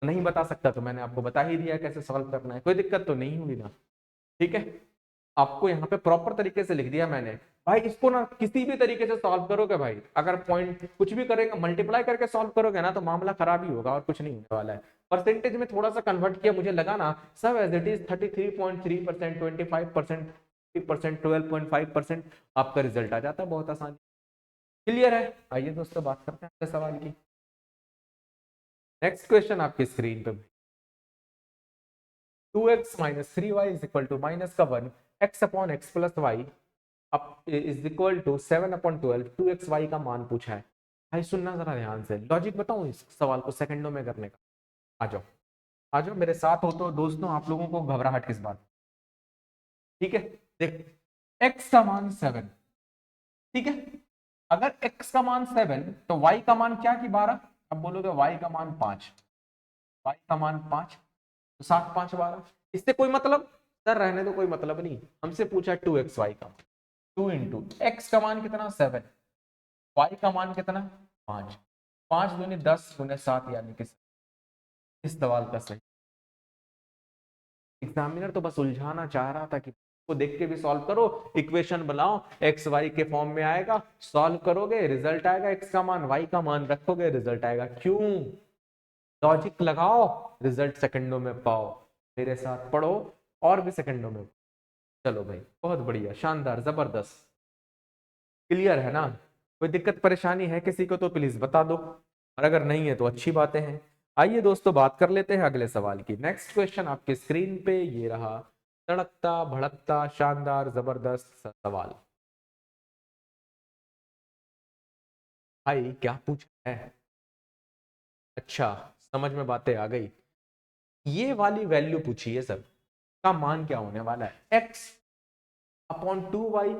नहीं बता सकता तो मैंने आपको बता ही दिया कैसे सॉल्व करना है, कोई दिक्कत तो नहीं हुई ना, ठीक है। आपको यहाँ पे प्रॉपर तरीके से लिख दिया मैंने। भाई इसको ना किसी भी तरीके से सॉल्व करोगे भाई, अगर पॉइंट कुछ भी करेगा मल्टीप्लाई करके सॉल्व करोगे ना, तो मामला खराब ही होगा और कुछ नहीं होने वाला है। परसेंटेज में थोड़ा सा कन्वर्ट किया, मुझे लगा ना सब एज इट इज 33.3%, 25%, 3%, 12.5%, आपका रिजल्ट आ जाता है बहुत आसानी। क्लियर है? आइए दोस्तों बात करते हैं आपके सवाल की। नेक्स्ट क्वेश्चन आपकी स्क्रीन पे, 2x minus 3y is equal to minus का 1 x upon x plus y is equal to 7/12, 2xy का मान पूछा है। भाई सुनना जरा ध्यान से, लॉजिक बताऊं इस सवाल को सेकंडों में करने का। आ जाओ, आ जाओ मेरे साथ हो तो दोस्तों, आप लोगों को घबराहट किस बात? ठीक है, देख x का मान 7, ठीक है। अगर x का मान 7 तो y का मान क्या कि 12। अब बोलोगे y का मान 5, y का मान 5, तो 7 5 12। इससे कोई मतलब? सर रहने दो, कोई मतलब नहीं। हमसे पूछा 2xy का, 2 इंटू एक्स का मान कितना 7, वाई का मान कितना 5, 5 दूनी 10 गुने 7 यानी कि इस सवाल का सही। एग्जामिनर तो बस उलझाना चाह रहा था कि को देख के भी सॉल्व करो, इक्वेशन बनाओ, एक्स वाई के फॉर्म में आएगा, सॉल्व करोगे रिजल्ट आएगा, एक्स का मान वाई का मान रखोगे रिजल्ट आएगा। क्यों? लॉजिक लगाओ, रिजल्ट सेकंडों में पाओ। मेरे साथ पढ़ो और भी सेकंडों में। चलो भाई बहुत बढ़िया, शानदार, जबरदस्त। क्लियर है ना? कोई दिक्कत परेशानी है किसी को तो प्लीज बता दो, और अगर नहीं है तो अच्छी बातें हैं। आइए दोस्तों बात कर लेते हैं अगले सवाल की। नेक्स्ट क्वेश्चन आपके स्क्रीन पे ये रहा, तड़कता भड़कता शानदार जबरदस्त सवाल। भाई क्या पूछा है? अच्छा, समझ में बातें आ गई। ये वाली वैल्यू पूछी है सर, का मान क्या होने वाला है? X upon 2y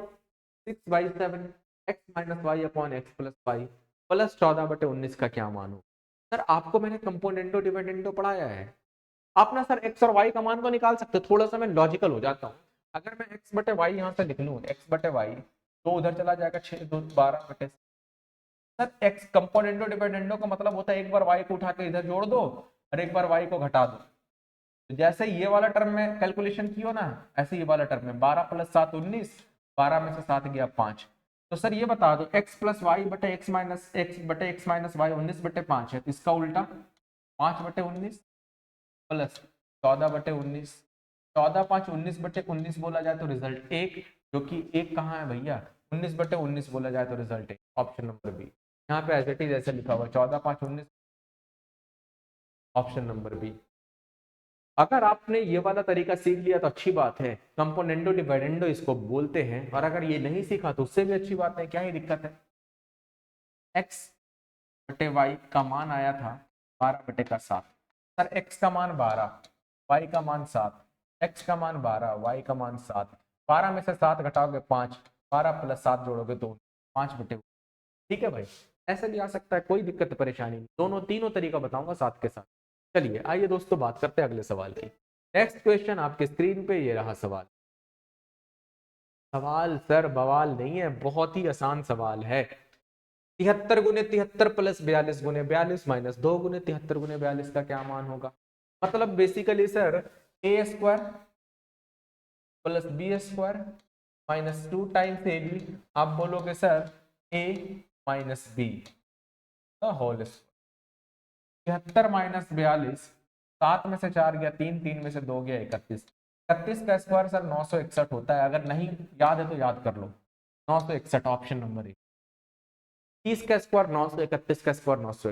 6/7, x minus y upon x plus y plus 14/19 का क्या मान हो? सर आपको मैंने कंपोनेंटो डिविडेंडो पढ़ाया है। आप ना सर एक्स और वाई का मान तो निकाल सकते हो, थोड़ा सा मैं लॉजिकल हो जाता हूँ। अगर मैं एक्स बटे वाई यहाँ से लिख लूँ, एक्स बटे वाई तो उधर चला जाएगा 6 2 12 बटे। सर एक्स कंपोनेंटो डिविडेंडो का मतलब होता है एक बार वाई को उठा के इधर जोड़ दो और एक बार वाई को घटा दो। तो जैसे ये वाला टर्म में कैलकुलेशन किया ना, ऐसे ये वाला टर्म में 12 + 7 19, 12 में से 7 गया 5। तो सर ये बता दो x प्लस वाई बटे एक्स माइनस वाई 19/5 है, तो इसका उल्टा 5/19 प्लस 14/19, 14 5 19/19 बोला जाए तो रिजल्ट 1, जो कि 1 कहाँ है भैया? 19/19 बोला जाए तो रिजल्ट 1, ऑप्शन नंबर बी। यहाँ पे एज इट इज ऐसे लिखा हुआ 14 5 19, ऑप्शन नंबर बी। अगर आपने ये वाला तरीका सीख लिया तो अच्छी बात है, कंपोनेंडो डिविडेंडो इसको बोलते हैं। और अगर ये नहीं सीखा तो उससे भी अच्छी बात है, क्या ही दिक्कत है। एक्स बटे वाई का मान आया था 12/7। सर एक्स का मान 12, वाई का मान 7, एक्स का मान 12, वाई का मान 7, 12 में से 7 घटाओगे 5, 12 + 7 जोड़ोगे तो 5/। ठीक है भाई, ऐसे भी आ सकता है, कोई दिक्कत परेशानी नहीं, दोनों तीनों तरीका बताऊंगा साथ के साथ। चलिए आइए दोस्तों बात करते हैं अगले सवाल की। नेक्स्ट क्वेश्चन आपके स्क्रीन पे ये रहा सवाल। सवाल सर बवाल नहीं है, बहुत ही आसान सवाल है। 73 गुने 73 प्लस 42 गुने 42 माइनस 2 गुने 73 गुने 42 का क्या मान होगा? मतलब basically sir a square plus B square minus 2 times A b, आप बोलोगे सर ए माइनस बी का होल स्क्वायर। 73 माइनस 42, 7 में से 4 गया 3, 3 में से 2 गया 31, 31 का स्क्वायर सर 961 होता है। अगर नहीं याद है तो याद कर लो, 961, ऑप्शन नंबर 1। 30 का स्क्वायर 900, 31 का स्क्वायर 900।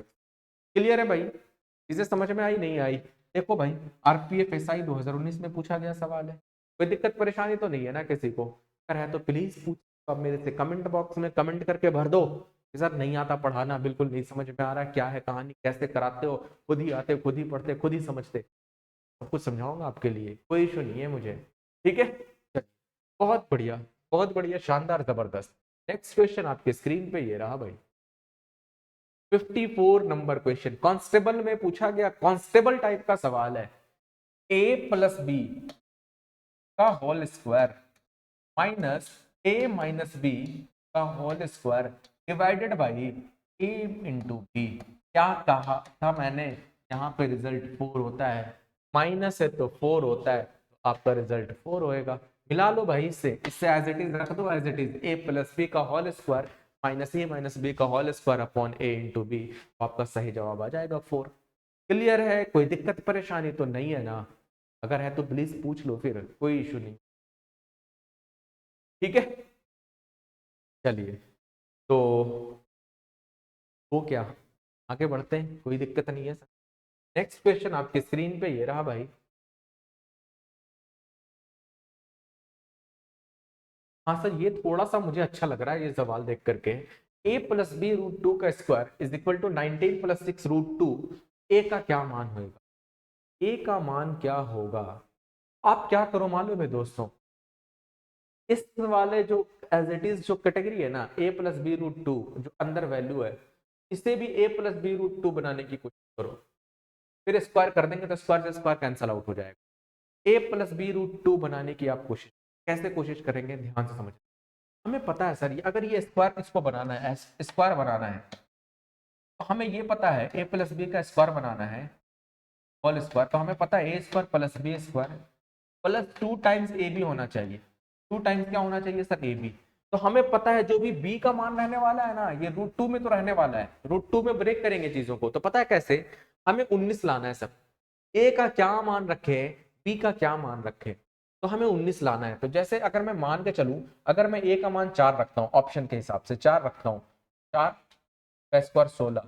क्लियर है भाई? चीजें समझ में आई नहीं आई? देखो भाई, आरपीएफ एसआई 2019 में पूछा गया सवाल है, कोई दिक्कत परेशानी तो नहीं है ना किसी को? अगर है तो प्लीज पूछ, अब मेरे से कमेंट बॉक्स में कमेंट करके भर दो कि सर नहीं आता पढ़ाना, बिल्कुल नहीं समझ में आ रहा है, क्या है कहानी, कैसे कराते हो, खुद ही आते खुद ही पढ़ते खुद ही समझते, सब कुछ समझाऊंगा आपके लिए, कोई इशू नहीं है मुझे। ठीक है, चलिए, बहुत बढ़िया, बहुत बढ़िया, शानदार, जबरदस्त। नेक्स्ट क्वेश्चन आपके स्क्रीन पे ये रहा भाई। 54 नंबर क्वेश्चन, कांस्टेबल में पूछा गया, कांस्टेबल टाइप का सवाल है। a प्लस बी का whole square minus a minus b का whole square divided by a into b. क्या कहा था मैंने, यहाँ पे रिजल्ट 4 होता है, माइनस है तो 4 होता है, तो आपका रिजल्ट 4 होएगा। मिला लो भाई, इससे एज इट इज रख दो, as it is a plus b का whole square minus a minus b का whole square upon a into b, आपका सही जवाब आ जाएगा 4। क्लियर है, कोई दिक्कत परेशानी तो नहीं है ना? अगर है तो प्लीज पूछ लो, फिर कोई इशू नहीं। ठीक है, चलिए तो वो क्या, आगे बढ़ते हैं, कोई दिक्कत नहीं है सर। नेक्स्ट क्वेश्चन आपकी स्क्रीन पे ये रहा भाई। हाँ सर, ये थोड़ा सा मुझे अच्छा लग रहा है ये सवाल देख करके। a plus b root two का square is equal to 19 plus 6 root two, a का क्या मान होगा? ए का मान क्या होगा? आप क्या करो मालूम है दोस्तों, इस वाले जो एज इट इज जो कैटेगरी है ना, a plus b root two जो अंदर वैल्यू है, इसे भी a plus b root two बनाने की कोशिश करो। फिर स्क्वायर कर देंगे तो स्क्वायर से स्क्वायर कैंसल आउट हो जाएगा। a plus b root two बनाने की आप कोशिश, कैसे कोशिश करेंगे ध्यान से समझ। हमें पता है सर, अगर ये स्क्वायर इसको बनाना है, स्क्वायर बनाना है, तो हमें ये पता है a प्लस बी का स्क्वायर बनाना है होल स्क्वायर, तो हमें पता है a square plus B square plus 2 times A b होना चाहिए। 2 टाइम्स क्या होना चाहिए सर? A B. तो हमें पता है जो भी b का मान रहने वाला है ना, ये रूट टू में तो रहने वाला है, रूट टू में ब्रेक करेंगे चीजों को, तो पता है कैसे, हमें 19 लाना है सर। a का क्या मान रखे, b का क्या मान रखे, तो हमें 19 लाना है। तो जैसे अगर मैं मान के चलूं, अगर मैं a का मान 4 रखता हूं, ऑप्शन के हिसाब से 4 रखता हूं, 4 का स्क्वायर 16,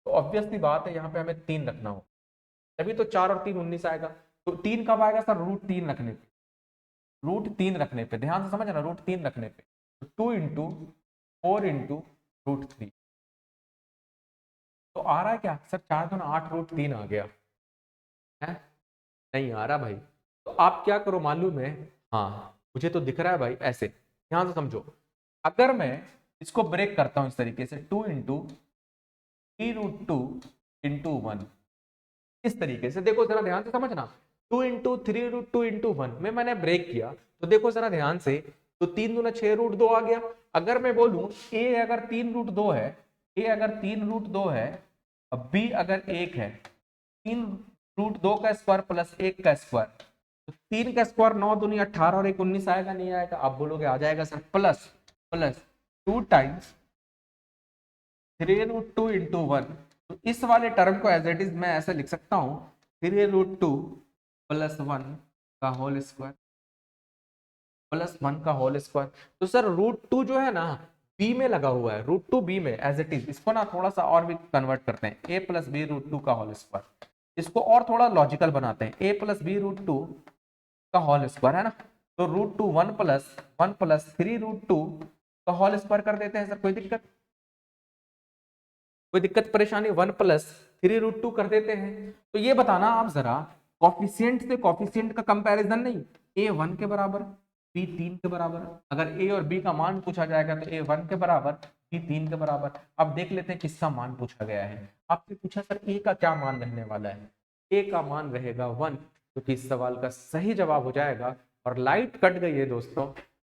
तो ऑब्वियस सी बात है यहाँ पे हमें 3 रखना हो, तभी तो 4 और 3 19 आएगा। तो 3 कब आएगा सर? रूट 3 रखने पे, रूट 3 रखने पे, ध्यान से समझना, रूट 3 रखने पे। तो 2 इंटू 4 इंटू रूट 3, तो आ रहा है क्या सर? 4 दूना 8 रूट 3 आ गया है, नहीं आ रहा भाई। तो आप क्या करो मालूम है, हाँ मुझे तो दिख रहा है भाई, ऐसे ध्यान से समझो। अगर मैं इसको ब्रेक करता हूं इस तरीके से, 2 इंटू 3 रूट 2 इंटू 1, इस तरीके से, देखो जरा ध्यान से समझना, 2 इंटू 3 रूट 2 इंटू 1 में मैंने ब्रेक किया, तो देखो जरा ध्यान से, तो 3 दूना 6 रूट 2 आ गया। अगर मैं बोलूं a अगर 3 रूट 2 है, a अगर 3 रूट 2 है, अब b अगर 1 है, 3 रूट 2 का स्क्वायर प्लस 1 का स्क्वायर, तो 3 का स्क्वायर 9 दूनी 18 और 1 19 आएगा, नहीं आएगा? आप बोलोगे आ जाएगा sir, plus plus 2 times 3 root 2 into 1, तो इस वाले टर्म को एज इट इज मैं ऐसे लिख सकता हूं, 3 रूट 2 प्लस 1 का होल स्क्वायर, प्लस 1 का होल स्क्वायर। तो सर रूट 2 जो है ना, बी में लगा हुआ है, रूट 2 बी में एज इट इज, इसको ना थोड़ा सा और भी कन्वर्ट करते हैं, a प्लस बी रूट 2 का होल स्क्वायर, इसको और थोड़ा लॉजिकल बनाते हैं, a प्लस बी रूट 2 का होल स्क्वायर है ना, तो रूट 2 1 प्लस 3 रूट 2 का होल स्क्वायर कर देते हैं सर। कोई दिक्कत, कोई दिक्कत परेशानी? 1 प्लस 3 रूट 2 कर देते हैं। तो ये बताना आप जरा, कॉफिशिएंट से कॉफिशिएंट का कंपैरिजन नहीं, a 1 के बराबर, b 3 के बराबर, अगर a और b का मान पूछा जाएगा तो a 1 के बराबर, b 3 के बराबर। अब देख लेते हैं किसका मान पूछा गया है। आपसे पूछा सर a का क्या मान रहने वाला है, a का मान रहेगा 1, क्योंकि इस सवाल का सही जवाब हो जाएगा। और लाइट कट गई है दोस्तों,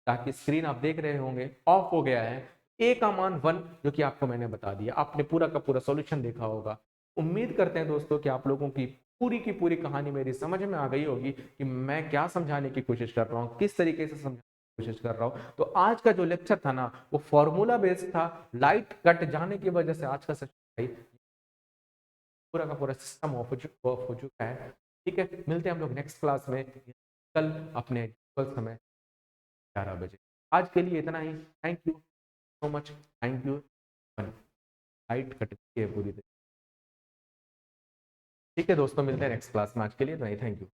ताकि स्क्रीन आप देख रहे होंगे ऑफ हो गया है, ए का मान 1, जो कि आपको मैंने बता दिया, आपने पूरा का पूरा सॉल्यूशन देखा होगा। उम्मीद करते हैं दोस्तों कि आप लोगों की पूरी कहानी मेरी समझ में आ गई होगी कि मैं क्या समझाने की कोशिश कर रहा हूँ, किस तरीके से समझाने की कोशिश कर रहा हूँ। तो आज का जो लेक्चर था ना, वो फॉर्मूला बेस्ड था, लाइट कट जाने की वजह से आज का सेशन पूरा का पूरा सिस्टम ऑफ हो चुका है। ठीक है, मिलते हैं हम लोग नेक्स्ट क्लास में कल अपने समय 11 बजे। आज के लिए इतना ही, thank you so much, thank you. Light cut गई है पूरी तरह। ठीक है दोस्तों, मिलते हैं नेक्स्ट क्लास में, आज के लिए तो नहीं, थैंक यू।